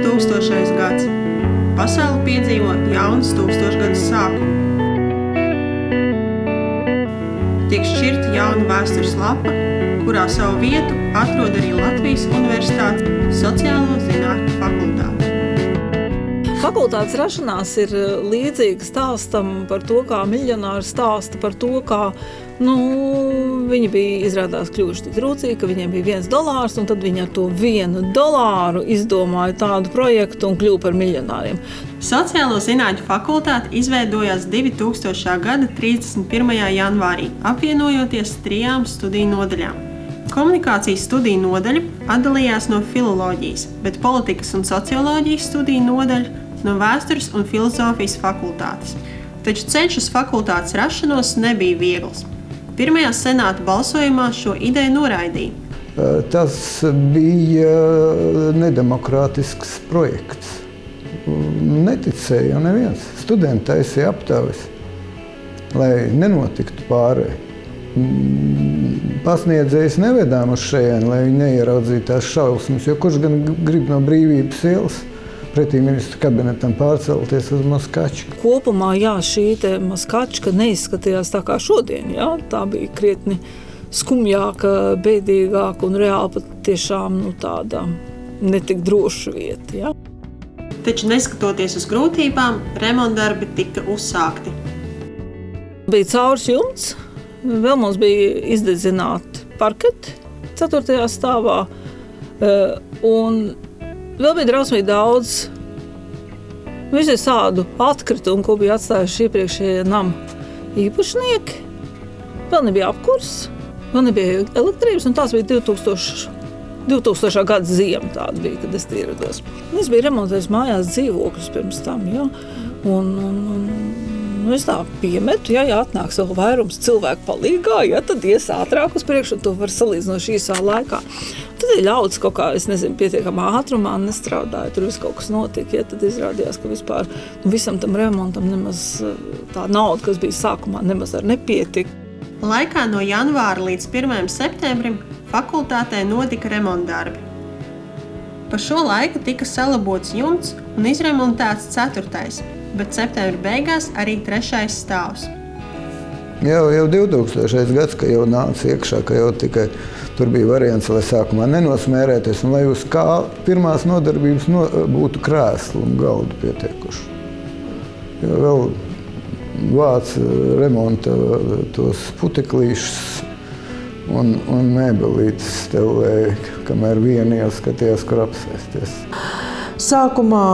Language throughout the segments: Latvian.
2000. gads. Pasaule piedzīvo jaunas tūkstošgadus sākumu. Tiek šķirta jauna vēstures lapa, kurā savu vietu atrod arī Latvijas Universitātes sociālo zinātņu fakultāte. Fakultātes rašanās ir līdzīga stāstam par to, kā miljionāri stāsta par to, kā viņi bija izrādās kļuvuši tik rūcīgi, ka viņiem bija $1, un tad viņi ar to $1 izdomāja tādu projektu un kļuva par miljonāriem. Sociālo zinātņu fakultāte izveidojās 2000. gada 31. janvārī, apvienojoties 3 studiju nodaļām. Komunikācijas studiju nodaļa atdalījās no filoloģijas, bet politikas un socioloģijas studiju nodaļa no vēstures un filozofijas fakultātes. Taču ceļš uz fakultātes rašanos nebija viegls. Pirmajā senāta balsojumā šo ideju noraidīja. Tas bija nedemokrātisks projekts. Neticēja neviens. Studenti taisīja aptaujas, lai nenotiktu pārēj. Pasniedzējus nevedām uz šejien, lai viņi neieraudzītu tās šausmas, jo kurš gan grib no Brīvības ielas pretī ministru kabinetam pārcelties uz Maskačku. Kopumā, šī Maskačka neizskatījās tā kā šodien, tā bija krietni skumjāka, bēdīgāka un reāli pat tiešām tāda netik droša vieta, Taču neskatoties uz grūtībām, remontdarbi tika uzsākti. Bija caurs jumts, vēl mums bija izdedzināti parketi 4. stāvā, un vēl bija drausmīgi daudz tādu atkritumu, ko bija atstājuši iepriekšējie nama īpašnieki. Vēl nebija apkurs, vēl nebija elektrības, un tās bija 2000. gada ziema tāda bija, kad es ierados. Es biju remontējis mājās dzīvokļus pirms tam, un es tā piemetu, atnāks vēl vairums cilvēku palīgā, tad ies ātrāk uz priekšu, un to var salīdzinoši īsā laikā. Tad ir ļauts kaut kā, pietiekamā ātrumā nestrādāja, tur viss kaut kas notika, tad izrādījās, ka vispār visam tam remontam nemaz tā nauda, kas bija sākumā, nemaz ar nepietika. Laikā no janvāra līdz 1. septembrim fakultātē notika remontdarbi. Pa šo laiku tika salabots jumts un izremontēts 4. bet septembra beigās arī 3. stāvs. Jau 2000. gads, ka jau nāca iekšā, ka jau tikai tur bija variants, lai sākumā nenosmērēties un lai uz kā pirmās nodarbības būtu krēslu un galdu pietiekuši. Jo vēl vāc remonta tos puteklīšus un mēbelītes stelēja, kamēr vieni jau skatījās, kur apsēsties. Sākumā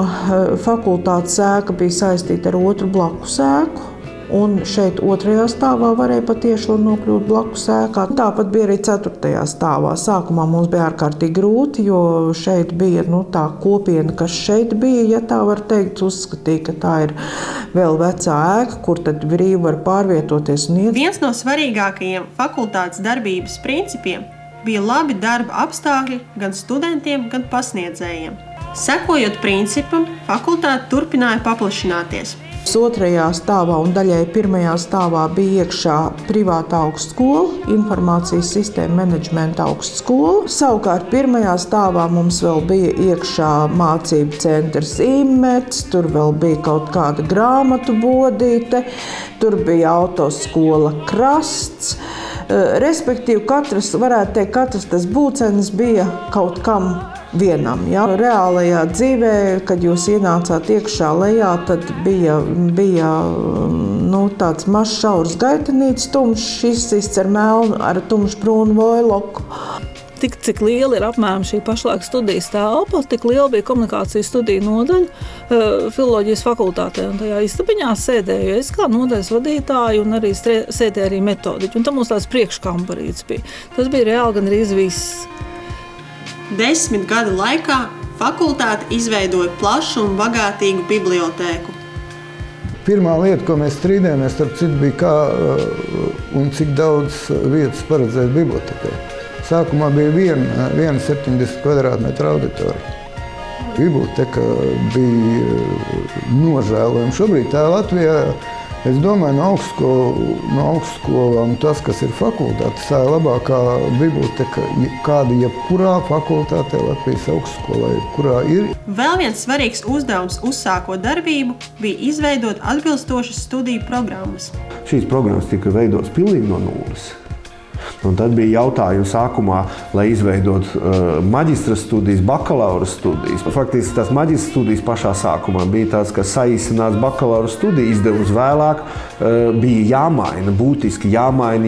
fakultātes ēka bija saistīta ar otru blakus ēku, un šeit 2. stāvā varēja patiešām nokļūt blakus ēkā. Tāpat bija arī 4. stāvā. Sākumā mums bija ārkārtīgi grūti, jo šeit bija tā kopiena, kas šeit bija, tā var teikt, uzskatīja, ka tā ir vēl vecā ēka, kur tad brīvi var pārvietoties un iet. Viens no svarīgākajiem fakultātes darbības principiem bija labi darba apstākļi gan studentiem, gan pasniedzējiem. Sekojot principam, fakultāte turpināja paplašināties. 2. stāvā un daļai 1. stāvā bija iekšā privāta augstskola, informācijas sistēma menedžmenta augstskola. Savukārt 1. stāvā mums vēl bija iekšā mācību centrs Imets, tur vēl bija kaut kāda grāmatu bodīte, tur bija autoskola Krasts. Respektīvi, katrs tas būcenis bija kaut kam vienam. Reālajā dzīvē, kad jūs ienācāt iekšā lejā, tad bija tāds mazs šaurs gaitenīts, tumšs, izsists ar melnu, ar tumšbrūnu vojloku. Tik, cik liela ir apmēram šī pašlaik studijas telpa, tik liela bija komunikācijas studiju nodaļa filoloģijas fakultātē. Un tajā istabiņā sēdēju es kā nodaļas vadītāju un arī sēdēju arī metodiķi. Un tam mums tāds priekškambarīts bija. Tas bija reāli gandrīz viss. 10 gadu laikā fakultāte izveidoja plašu un bagātīgu bibliotēku. Pirmā lieta, ko mēs strīdējāmies, starp citu, bija kā un cik daudz vietas paredzēt bibliotekai. Sākumā bija viena 70 kvadrātmetru auditorija. Biblioteka bija nožēlojama. Šobrīd tā Latvijā Es domāju, no augstskolām tas, kas ir fakultātes, tā ir labākā biblioteka, kāda jebkurā fakultātē Latvijas augstskolā, kurā ir. Vēl viens svarīgs uzdevums uzsākot darbību bija izveidot atbilstošas studiju programmas. Šīs programmas tika veidotas pilnīgi no nulles. Un tad bija jautājums sākumā, lai izveidotu maģistra studijas, bakalaura studijas. Faktiski tās maģistra studijas pašā sākumā bija tāds, ka saīsināts bakalaura studiju izdevums vēlāk bija jāmaina, būtiski jāmaina,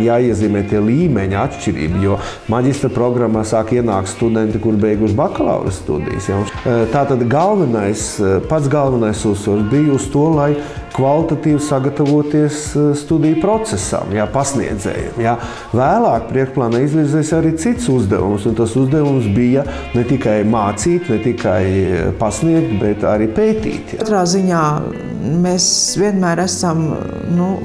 jāiezīmē tie līmeņa atšķirība, jo maģistra programmā sāk ienākt studenti, kur beiguši bakalaura studijas. Ja? Tātad pats galvenais uzsvars bija uz to, lai kvalitatīvi sagatavoties studiju procesam, ja, pasniedzējiem. Ja. Vēlāk priekšplānā izvirzēs arī cits uzdevums, un tas uzdevums bija ne tikai mācīt, ne tikai pasniegt, bet arī pētīt. Ja. Katrā ziņā mēs vienmēr esam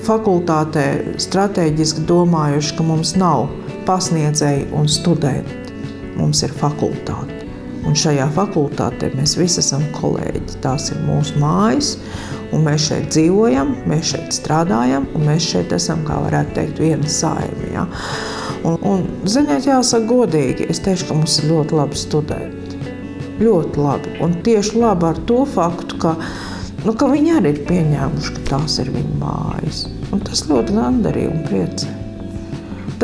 fakultātē strateģiski domājuši, ka mums nav pasniedzēji un studenti. Mums ir fakultāte. Un šajā fakultātē mēs visi esam kolēģi. Tās ir mūsu mājas, un mēs šeit dzīvojam, mēs šeit strādājam, un mēs šeit esam, kā varētu teikt, viena saime. Ja? Un ziniet, jāsaka godīgi, es teikšu, ka mums ir ļoti labi studenti. Ļoti labi. Un tieši labi ar to faktu, ka viņi arī ir pieņēmuši, ka tās ir viņu mājas. Un tas ļoti gandarīja un priecē.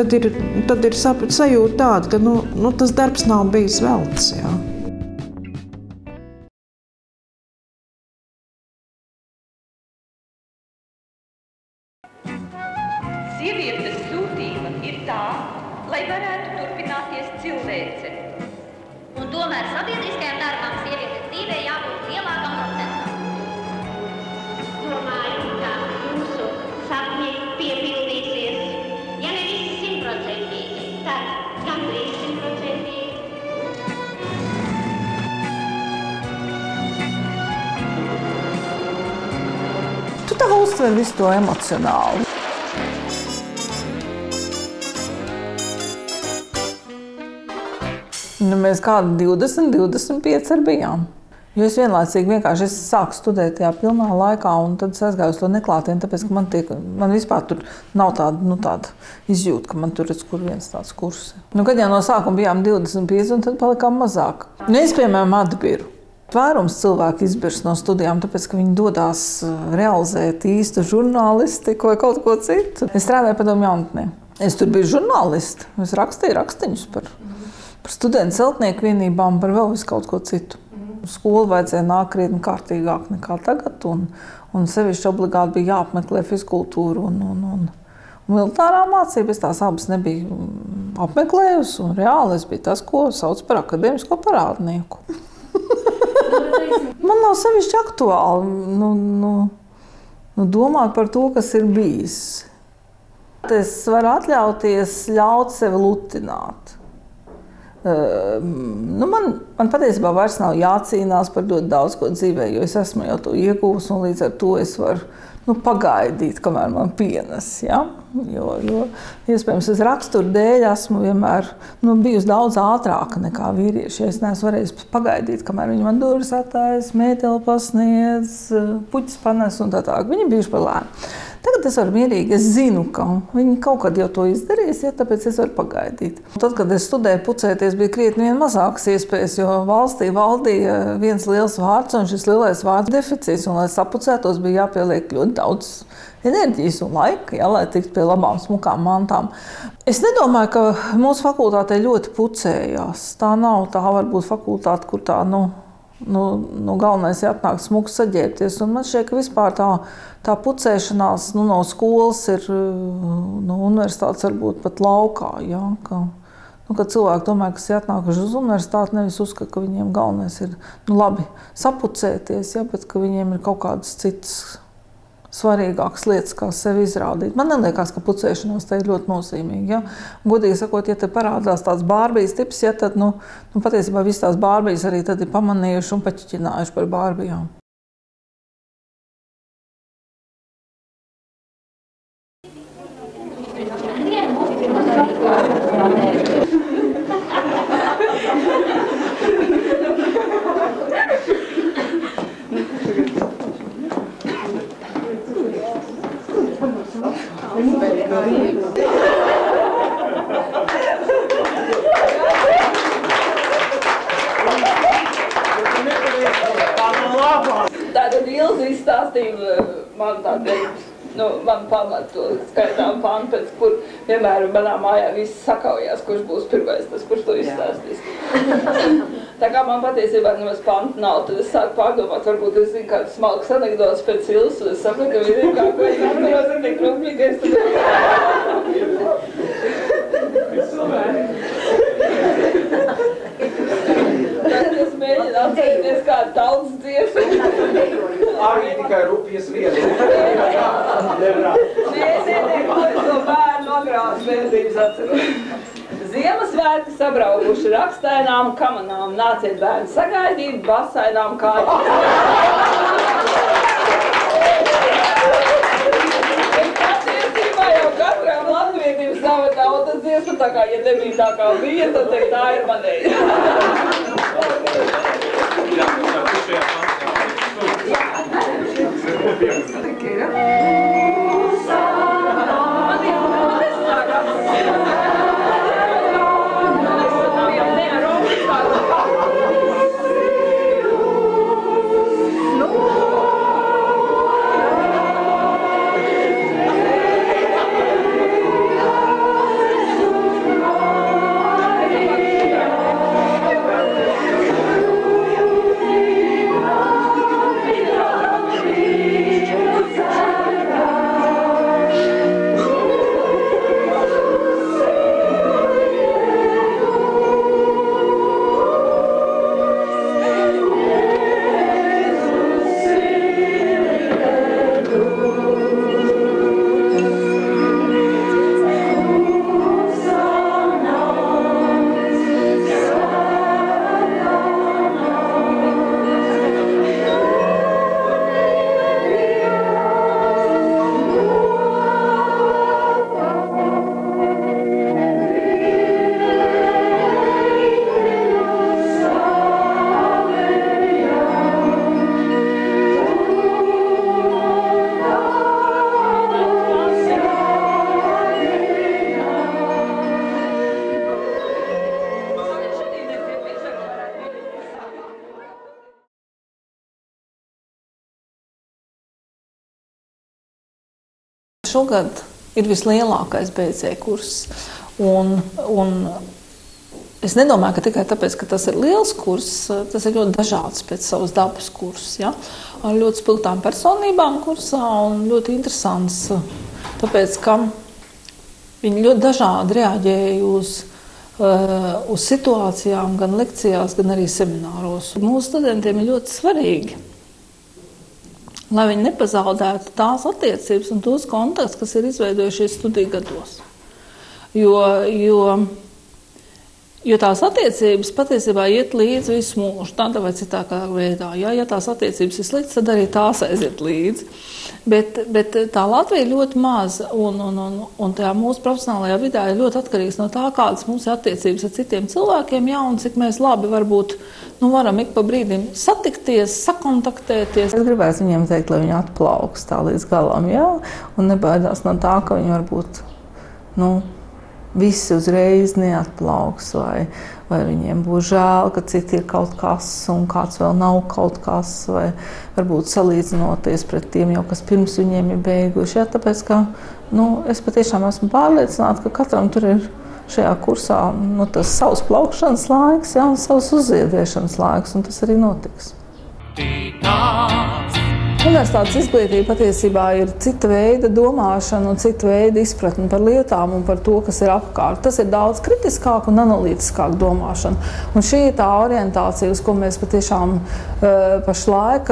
Tad ir sajūta tāda, ka tas darbs nav bijis velts. Ja? Sievietes sūtība ir tā, lai varētu turpināties cilvēce. Un tomēr sabiedriskajam darbam sievietes dzīvē jābūt lielākam procentam. Domāju, ka mūsu sapņi piepildīsies. Ja ne visi 100%, tad gandrīz 100%. Tu tā uztver visu to emocionāli. Mēs kādi 20, 25 arī bijām. Jo es vienlaicīgi vienkārši sāku studēt tajā pilnā laikā, un tad es aizgāju uz to neklātienu, tāpēc, ka man vispār tur nav tāda izjūta, ka man tur ir viens tāds kurs. Kad jau no sākuma bijām 25, un tad palikām mazāk. Es, piemēram, atbiru. Vairums cilvēku izbirs no studijām, tāpēc, ka viņi dodās realizēt īstu žurnālistiku vai kaut ko citu. Es strādāju padomu jaunatnē. Es tur biju žurnālisti. Es rakstīju rakstiņus par studentu celtnieku vienībām, par vēl visu kaut ko citu. Skolu vajadzēja nākt krietni kārtīgāk nekā tagad, un sevišķi obligāti bija jāapmeklē fizkultūra un militārā mācība. Es tās abas nebiju apmeklējusi, un reāli es biju tas, ko sauc par akadēmisko parādnieku. Man nav sevišķi aktuāli domāt par to, kas ir bijis. Es varu atļauties ļaut sevi lutināt. Man patiesībā vairs nav jācīnās par ļoti daudz ko dzīvē, jo es esmu jau to ieguvusi, un līdz ar to es varu pagaidīt, kamēr man pienes. Ja? Jo iespējams, es raksturu dēļ esmu vienmēr bijusi daudz ātrāka nekā vīrieši. Ja es neesmu varējusi pagaidīt, kamēr viņi man durvis attājas, mēteli pasniedz, puķis panes un tā tālāk. Viņi bijuši par lēni. Tagad es varu mierīgi, es zinu, ka viņi kaut kad jau to izdarīs, ja, tāpēc es varu pagaidīt. Tad, kad es studēju pucēties, bija krietni vien mazākas iespējas, jo valstī valdīja viens liels vārds, un šis lielais vārds deficīts, un lai sapucētos, bija jāpieliek ļoti daudz enerģijas un laika, ja, lai tiktu pie labām smukām mantām. Es nedomāju, ka mūsu fakultātē ļoti pucējās. Tā nav, tā var būt fakultāte, kur tā, galvenais ir atnākt smuku saģērbties. Un man šķiet, ka vispār tā pucēšanās no skolas ir, no universitātes varbūt pat laukā. Ja, kad cilvēki domāja, kas ir atnākuši uz universitāti, nevis uzskata, ka viņiem galvenais ir labi sapucēties, ja, bet ka viņiem ir kaut kādas citas svarīgākas lietas, kā sevi izrādīt. Man neliekas, ka pucēšanās te ir ļoti nozīmīgi. Ja? Godīgi sakot, ja te parādās tāds Bārbijas tips, ja, tad patiesībā visas tās Bārbijas arī tad ir pamanījuši un paķiķinājuši par Bārbijām. Tātad Ilze izstāstīja man tā teikt, man pamatu skaitām pantu, pēc kur vienmēr manā mājā visi sakaujās, kurš būs pirmais, tas, kurš to izstāstīs. Tā kā man patiesībā nemaz pantu nav, tad es sāku pārdomāt, varbūt es zinu kādas smalkas anekdotas pēc Ilzes, un es saprotu, ka viņi ir kā, ko es atceros, ir tik rūpīgais. Tagad es mēģinu atcerēties kādu tautas dziesmu. Arī tikai rupjas vieta. Nē, ko es to bērnu agrās bērnības atceros. Ziemassvētki sabraukuši rakstainām kamanām, nāciet bērni sagaidīt basainām kājām. Patiesībā jau katram latvietim sava tautas dziesma, tā kā, ja nebija tā kā bija, tad tā ir manēja. Šogad ir vislielākais BC kurss, un es nedomāju, ka tikai tāpēc, ka tas ir liels kurss, tas ir ļoti dažāds pēc savas dabas kurss, ja? Ar ļoti spilgtām personībām kursā un ļoti interesants, tāpēc, ka viņi ļoti dažādi reaģēja uz situācijām, gan lekcijās, gan arī semināros. Mūsu studentiem ir ļoti svarīgi, lai viņi nepazaudētu tās attiecības un tos kontaktus, kas ir izveidojušies studiju gados. Jo tās attiecības patiesībā iet līdzi visu mūžu, tādā vai citākā veidā. Ja tās attiecības ir sliktas, tad arī tās aiziet līdzi. Bet tā Latvija ir ļoti maza, un tajā mūsu profesionālajā vidē ir ļoti atkarīgs no tā, kādas mums ir attiecības ar citiem cilvēkiem, ja, un cik mēs labi varbūt varam ik pa brīdim satikties, sakontaktēties. Es gribētu viņiem teikt, lai viņi atplauks tā līdz galam, ja, un nebaidās no tā, ka viņi varbūt, visi uzreiz neatplauks, vai viņiem būs žēl, ka citi ir kaut kas un kāds vēl nav kaut kas, vai varbūt salīdzinoties pret tiem jau, kas pirms viņiem ir beiguši. Ja, tāpēc, ka es patiešām esmu pārliecināta, ka katram tur ir šajā kursā tas savs plaukšanas laiks, ja, un savs uzziedēšanas laiks, un tas arī notiks. Universitātes izglītība patiesībā ir cita veida domāšana un cita veida izpratne par lietām un par to, kas ir apkārt. Tas ir daudz kritiskāk un analītiskāk domāšana. Un šī ir tā orientācija, uz ko mēs patiešām pašlaik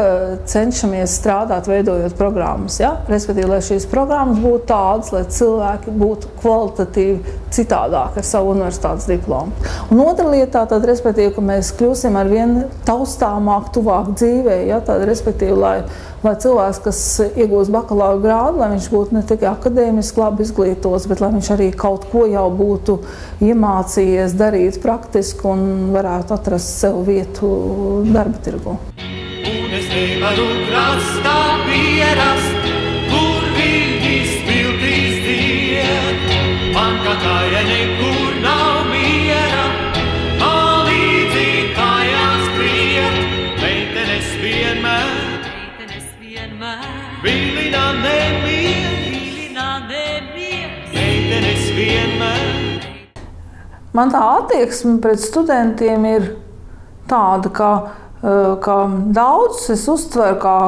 cenšamies strādāt, veidojot programmas. Ja? Respektīvi, lai šīs programmas būtu tādas, lai cilvēki būtu kvalitatīvi citādāk ar savu universitātes diplomu. Un otra lieta tad, respektīvi, ka mēs kļūsim ar vien taustāmāk, tuvāk dzīvē, ja? Tad, respektīvi, lai cilvēks, kas iegūst bakalaura grādu, lai viņš būtu ne tikai akadēmiski labi izglītots, bet lai viņš arī kaut ko jau būtu iemācījies darīt praktiski un varētu atrast sev vietu darba tirgu. Un es nevaru krastā pierast, kur viņi spiltīs dievs. Kāja nekur nav miera, palīdzīgi kājās skriet, meitenes vienmēr, vilinā nemier, meitenes vienmēr. Man tā attieksme pret studentiem ir tāda, ka daudzus es uztveru kā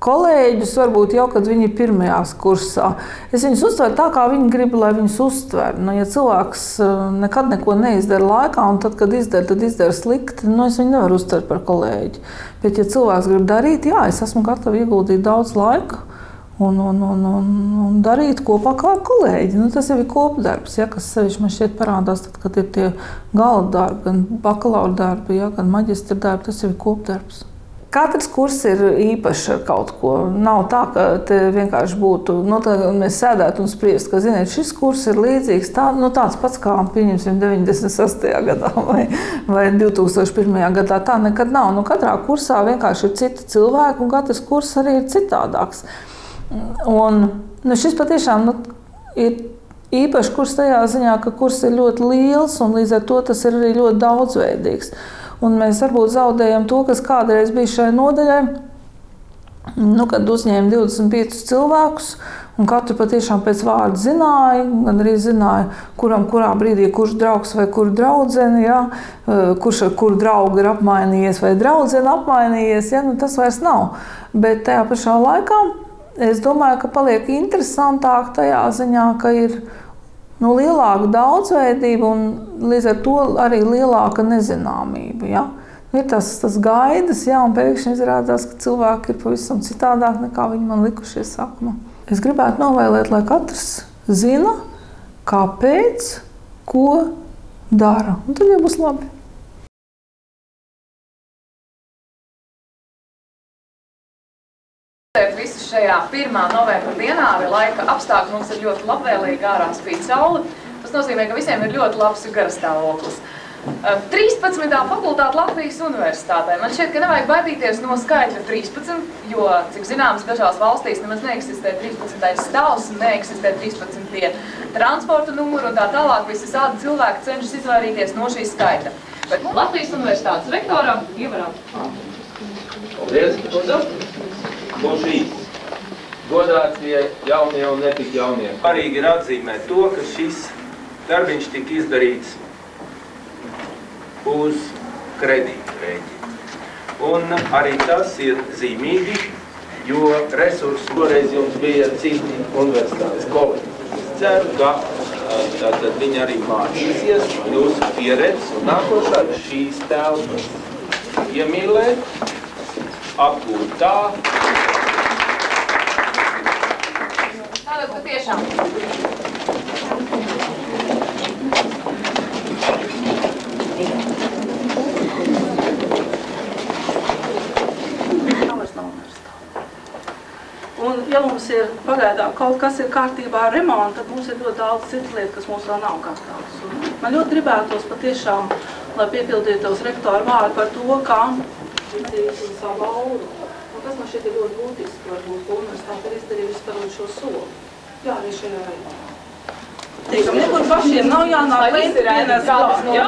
kolēģus, varbūt jau, kad viņi ir pirmajās kursā. Es viņus uztveru tā, kā viņi grib, lai viņus uztver. Nu, ja cilvēks nekad neko neizdara laikā, un tad, kad izdara, tad izdara slikti, nu, es viņu nevaru uztvert par kolēģi. Bet, ja cilvēks grib darīt, jā, es esmu gatava ieguldīt daudz laika un darīt kopā kā kolēģi. Nu, tas jau ir kopdarbs, ja, kas sevišķi man šķiet parādās, tad, kad ir tie gala darbi, gan bakalaura darbi, ja, gan maģistra darbi, tas jau ir kopdarbs. Katrs kurs ir īpašs ar kaut ko. Nav tā, ka te vienkārši būtu, mēs sēdētu un spriest, ka, ziniet, šis kurs ir līdzīgs tāds pats kā, pieņemsim, 98. gadā vai 2001. gadā. Tā nekad nav. Katrā kursā vienkārši ir citi cilvēki, un katrs kurs arī ir citādāks. Un šis patiešām ir īpašs kurs tajā ziņā, ka kurs ir ļoti liels, un līdz ar to tas ir arī ļoti daudzveidīgs. Un mēs varbūt zaudējam to, kas kādreiz bija šai nodaļai, kad uzņēma 25 cilvēkus, un katru patiešām pēc vārda zināja, gan arī zināja, kurā brīdī kurš draugs vai kura draudzene, ja, kurš ar kuru draugu ir apmainījies vai draudzene apmainījies, ja, tas vairs nav. Bet tajā pašā laikā es domāju, ka paliek interesantāk tajā ziņā, ka ir lielāka daudzveidība un līdz ar to arī lielāka nezināmība. Ja? Ir tas gaidas, ja, un pēkšņi izrādās, ka cilvēki ir pavisam citādāk nekā viņi man likušies sākumā. Es gribētu novēlēt, lai katrs zina, kāpēc, ko dara, un tad jau būs labi. Visu šajā 1. novembra dienā arī laika apstākļi mums ir ļoti labvēlīgi, ārā spīd saule. Tas nozīmē, ka visiem ir ļoti labs garastāvoklis. 13. fakultāte Latvijas universitātē. Man šķiet, ka nevajag baidīties no skaitļa 13, jo, cik zināms, dažās valstīs nemaz neeksistē 13. stāvs, neeksistē 13. transporta numuru un tā tālāk. Visādi cilvēki cenšas izvairīties no šī skaitļa. Bet Latvijas universitātes rektoram Ievaram. Paldies! Būs īsts. Godātie jaunie un netik jaunie. Svarīgi ir atzīmēt to, ka šis darbiņš tika izdarīts uz kredītu rēķinu. Un arī tas ir zīmīgi, jo resursi toreiz jums bija citi universitātes kolēģi. Es ceru, ka viņi arī mācīsies jūsu pieredzes un nākošā šīs telpas iemīlēt, apgūt tā. Tātad patiešām. Un, ja mums ir pagaidām kaut kas ir kārtībā ar remontu, tad mums ir ļoti daudz citas lietas, kas mums vēl nav kārtās. Man ļoti gribētos patiešām, lai piepildītos rektora vārdu par to, kā izdarīt savu auru. Un tas man šeit ir ļoti būtiski, varbūt, ko universitāte ir izdarījusi parot šo soli. Jā, arī šajā raidījumā. Teikam, nekur pašiem nav jānāk lēnt vienās klāt, jā?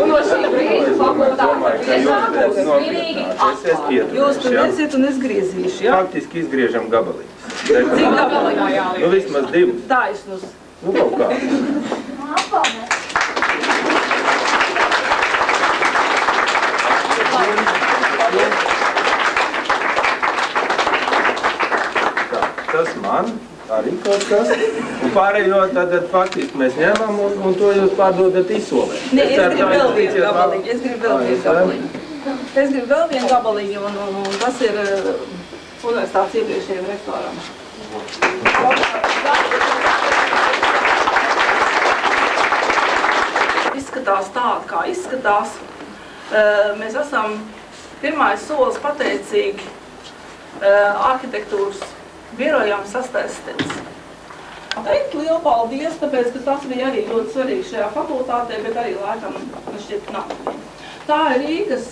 Un no šī brīža fakultāte ir iesākusi vienīgi atkal. Jūs tur neciet un es griezīšu, jā? Faktiski izgriežam gabalīgus. Cik gabalīgā jāliek? Nu, vismaz 2. Taisnus. Nu, kaut kā. Tas man arī kaut kas, un pārējo tad faktiski mēs ņemam un to jūs pārdodat izsolē. Nē, es gribu vēl vienu gabaliņu, es gribu vēl vienu gabaliņu, un tas ir universitātes iepriekšējiem rektoram. Izskatās tāda, kā izskatās. Mēs esam pirmais solis pateicīgi arhitektūras birojām sastāstēts. Teikt lielu paldies, tāpēc, ka tas bija arī ļoti svarīgi šajā fakultātē, bet arī laikam, man šķiet, nav. Tā ir Rīgas